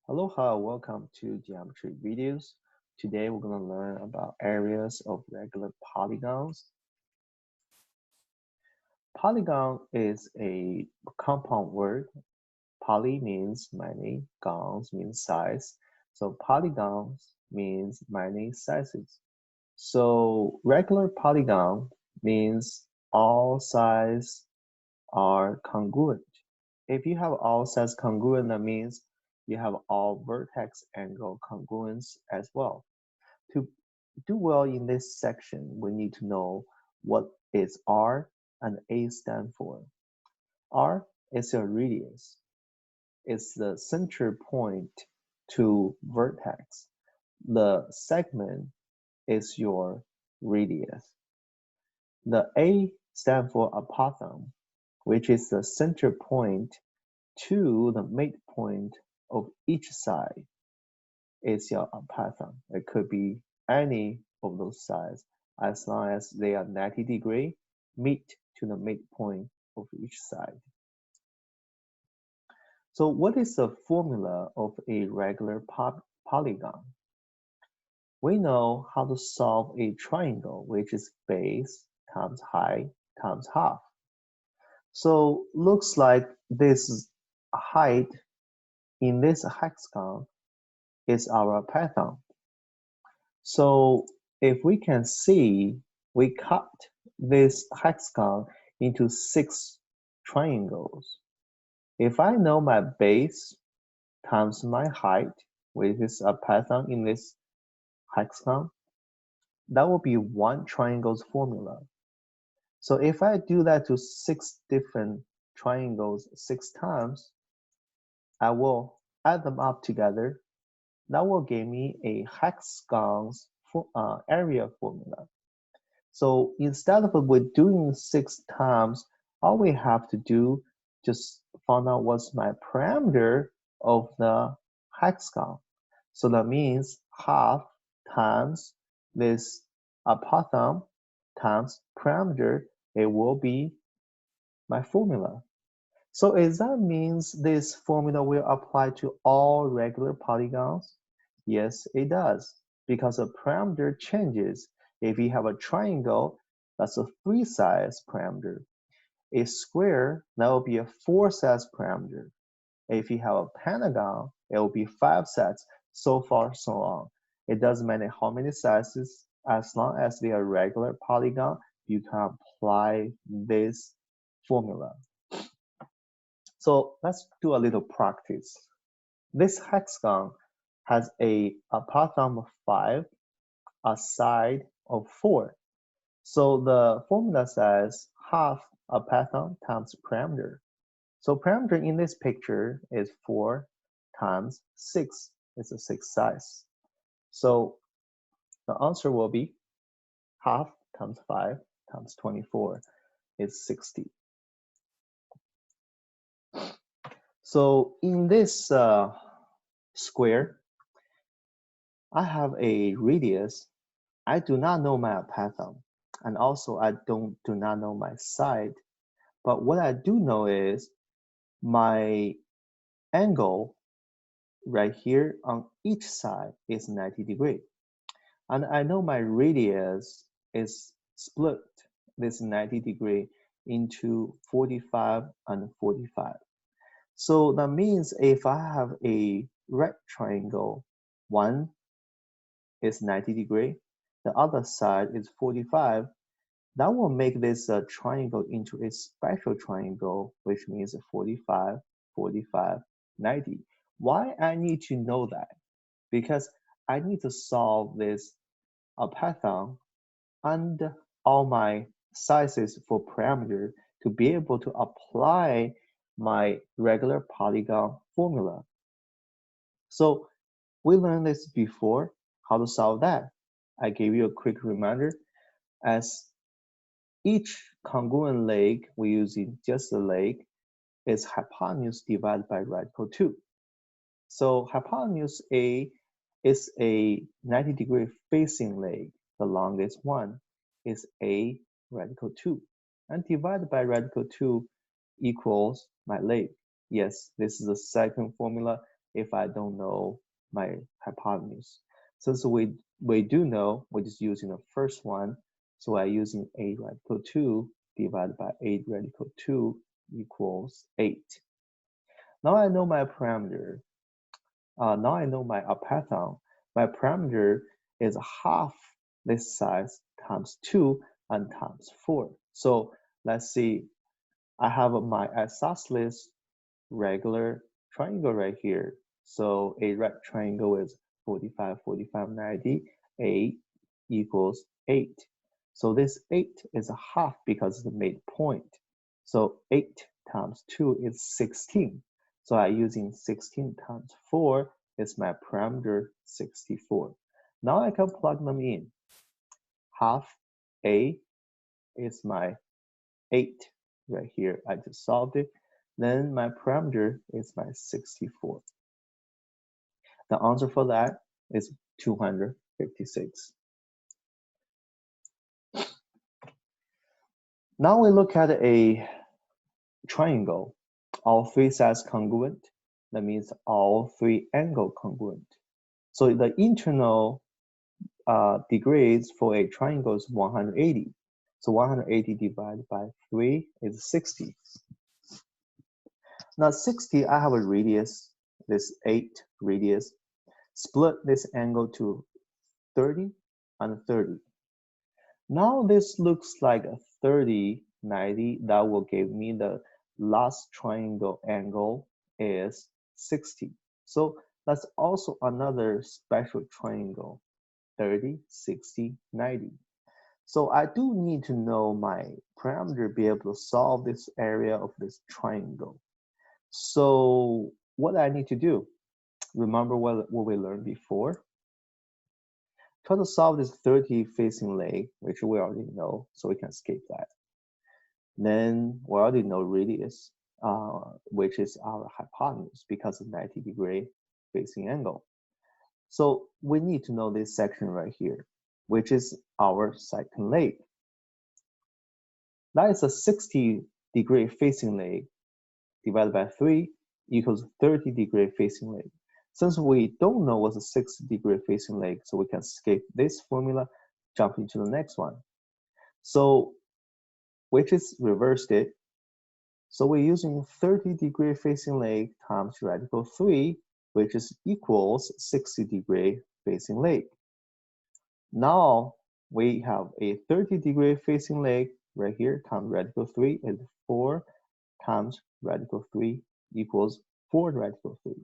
Aloha, welcome to Geometry Videos. Today we're going to learn about areas of regular polygons. Polygon is a compound word. Poly means many, gons means size. So polygons means many sizes. So regular polygon means all sides are congruent. If you have all sides congruent, that means you have all vertex angle congruence as well. To do well in this section, we need to know what is R and A stand for. R is your radius. It's the center point to vertex. The segment is your radius. The A stand for apothem, which is the center point to the midpoint of each side is your apothem. It could be any of those sides as long as they are 90 degree meet to the midpoint of each side. So what is the formula of a regular polygon? We know how to solve a triangle, which is base times height times half. So looks like this height in this hexagon is our apothem. So if we can see, we cut this hexagon into 6 triangles. If I know my base times my height, which is apothem in this hexagon, that will be one triangle's formula. So if I do that to 6 different triangles 6 times, I will add them up together. That will give me a hexagon's area formula. So instead of doing 6 times, all we have to do just find out what's my parameter of the hexagon. So that means half times this apothem times parameter, it will be my formula. So is that means this formula will apply to all regular polygons? Yes, it does, because the parameter changes. If you have a triangle, that's a 3 sides parameter. A square, that will be a 4 sides parameter. If you have a pentagon, it will be 5 sides, so far, so on. It doesn't matter how many sizes, as long as they are regular polygon, you can apply this formula. So let's do a little practice. This hexagon has a apothem of 5, a side of 4. So the formula says half apothem times parameter. So parameter in this picture is 4 times 6. It's a 6 size. So the answer will be half times 5 times 24 is 60. So in this square, I have a radius. I do not know my apothem, and also I do not know my side. But what I do know is my angle right here on each side is 90 degrees. And I know my radius is split this 90 degree into 45 and 45. So that means if I have a right triangle, one is 90 degree, the other side is 45, that will make this triangle into a special triangle, which means 45, 45, 90. Why I need to know that? Because I need to solve this apothem and all my sizes for parameter to be able to apply my regular polygon formula. So we learned this before, how to solve that. I gave you a quick reminder. As each congruent leg, we're using just the leg, is hypotenuse divided by radical 2. So hypotenuse A is a 90 degree facing leg. The longest one is A radical 2. And divided by radical 2 equals my leg. Yes, this is the second formula if I don't know my hypotenuse. Since we do know, we're just using the first one. So I'm using a radical 2 divided by a radical 2 equals 8. Now I know my parameter. Now I know my apatron. My parameter is half this size times 2 and times 4. So let's see, I have my isosceles regular triangle right here. So a right triangle is 45, 45, 90. A equals 8. So this 8 is a half because it's the midpoint. So 8 times 2 is 16. So I'm using 16 times 4 is my parameter 64. Now I can plug them in. Half A is my 8 right here. I just solved it. Then my parameter is my 64. The answer for that is 256. Now we look at a triangle, all three sides congruent. That means all three angles congruent. So the internal degrees for a triangle is 180. So 180 divided by 3 is 60. Now 60, I have a radius, this 8 radius. Split this angle to 30 and 30. Now this looks like a 30, 90. That will give me the last triangle angle is 60. So that's also another special triangle, 30, 60, 90. So I do need to know my parameter to be able to solve this area of this triangle. So what I need to do, remember what we learned before? Try to solve this 30 facing leg, which we already know, so we can skip that. Then we already know radius, which is our hypotenuse because of 90-degree facing angle. So we need to know this section right here, which is our second leg. That is a 60-degree facing leg divided by 3 equals 30-degree facing leg. Since we don't know what's a 60-degree facing leg, so we can skip this formula, jump into the next one. So, which is reversed it. So we're using 30-degree facing leg times radical 3, which is equals 60-degree facing leg. Now we have a 30-degree facing leg right here times radical 3 is 4 times radical 3 equals 4 radical 3.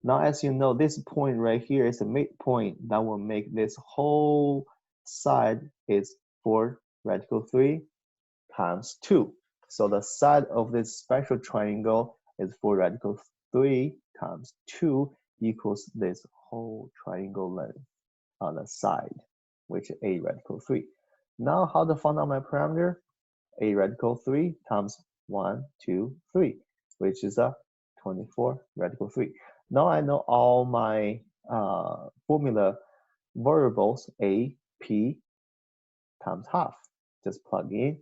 Now, as you know, this point right here is the midpoint that will make this whole side is 4 radical 3 times 2. So the side of this special triangle is 4 radical 3 times 2 equals this whole triangle length on the side, which is a radical 3. Now, how to find out my parameter? A radical 3 times 1, 2, 3, which is a 24 radical 3. Now I know all my formula variables, A, P times half. Just plug in.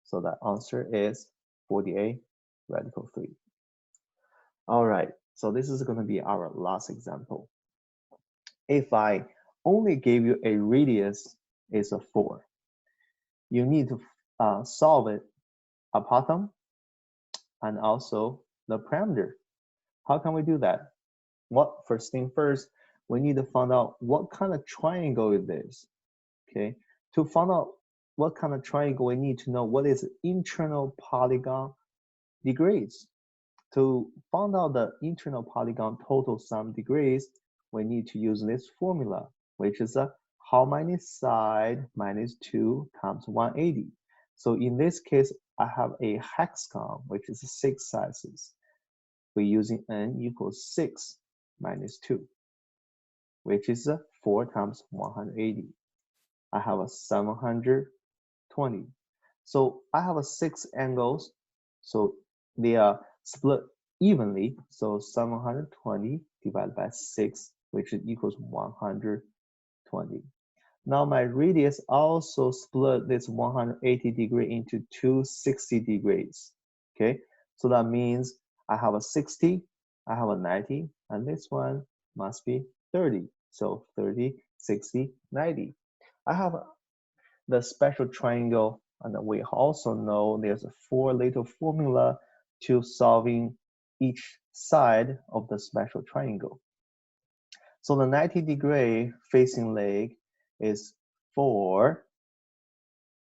So the answer is 48 radical 3. All right, so this is going to be our last example. If I only gave you a radius is a 4, you need to solve it apothem and also the parameter. How can we do that? Well, first thing first, we need to find out what kind of triangle is this. Okay, to find out what kind of triangle, we need to know what is internal polygon degrees. To find out the internal polygon total sum degrees, we need to use this formula, which is how many side minus 2 times 180. So in this case, I have a hexagon, which is 6 sizes. We're using n equals 6 minus 2, which is 4 times 180. I have a 720. So I have a 6 angles, so they are split evenly. So 720 divided by 6, which equals 120. Now my radius also split this 180 degree into two 60 degrees. Okay, so that means I have a 60 I have a 90, and this one must be 30. So 30, 60, 90. I have the special triangle, and we also know there's a 4 little formula to solving each side of the special triangle. So the 90-degree facing leg is 4.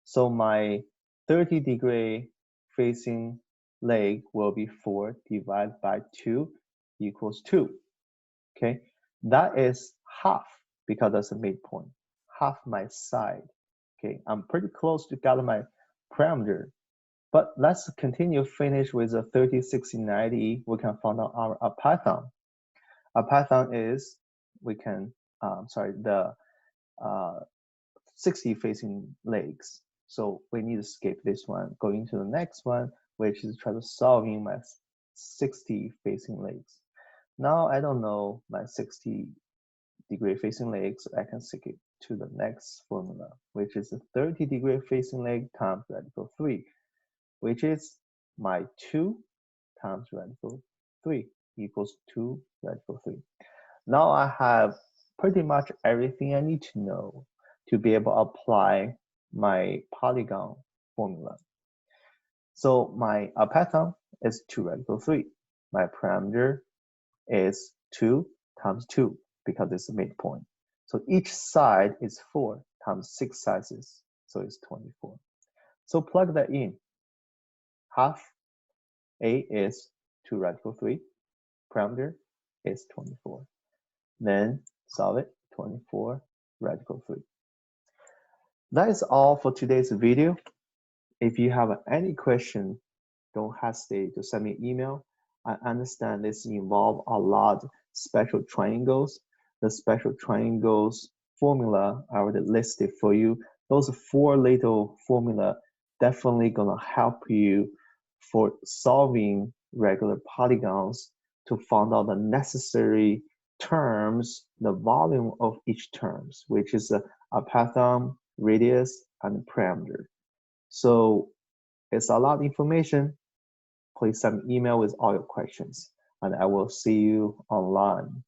So my 30-degree facing leg will be 4 divided by 2 equals 2. Okay, that is half because that's a midpoint. Half my side. Okay, I'm pretty close to get my parameter. But let's continue finish with the 30, 60, 90. We can find out our apathan. Apathan is, we can, the 60 facing legs. So we need to skip this one, going to the next one, which is try to solving my 60 facing legs. Now I don't know my 60-degree facing legs. I can stick it to the next formula, which is the 30-degree facing leg times radical 3, which is my 2 times radical 3 equals 2 radical 3. Now I have pretty much everything I need to know to be able to apply my polygon formula. So my apathan is 2 radical 3. My parameter is 2 times 2 because it's a midpoint. So each side is 4 times 6 sizes, so it's 24. So plug that in. Half A is 2 radical 3. Parameter is 24. Then solve it, 24 radical 3. That is all for today's video. If you have any question, don't hesitate to send me an email. I understand this involves a lot of special triangles. The special triangles formula I already listed for you. Those 4 little formula definitely gonna help you for solving regular polygons to find out the necessary terms, the volume of each terms, which is a apathan, radius, and parameter. So it's a lot of information. Please send me an email with all your questions, and I will see you online.